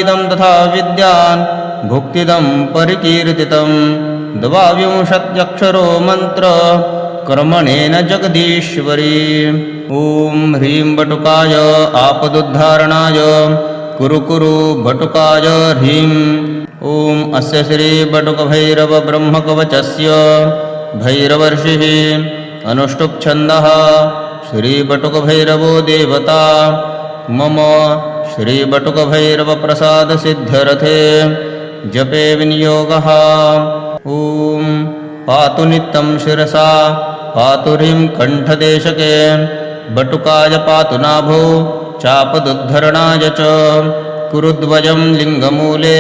वेदातीतं तथा विद्यान् भुक्तिदं परिकीर्तितं 22 मंत्र कर्मणेन जगदीश्वरी। ॐ ह्रीं बटुकाय आपदुद्धारणाय कुरु कुरु बटुकाय ह्रीं। ॐ अस्य श्री बटुकभैरव ब्रह्मकवचस्य भैरवर्षिः अनुष्टुप् छन्दः श्री बटुकभैरवो देवता। मम श्री बटुकभैरव प्रसाद सिद्ध्यर्थे जपे विनियोगः। ॐ पातु नित्यं शिरसा पातु ह्रीं कण्ठदेशके बटुकाय पातु नाभो चापदुद्धरणाय च कुरुद्वयं लिङ्गमूले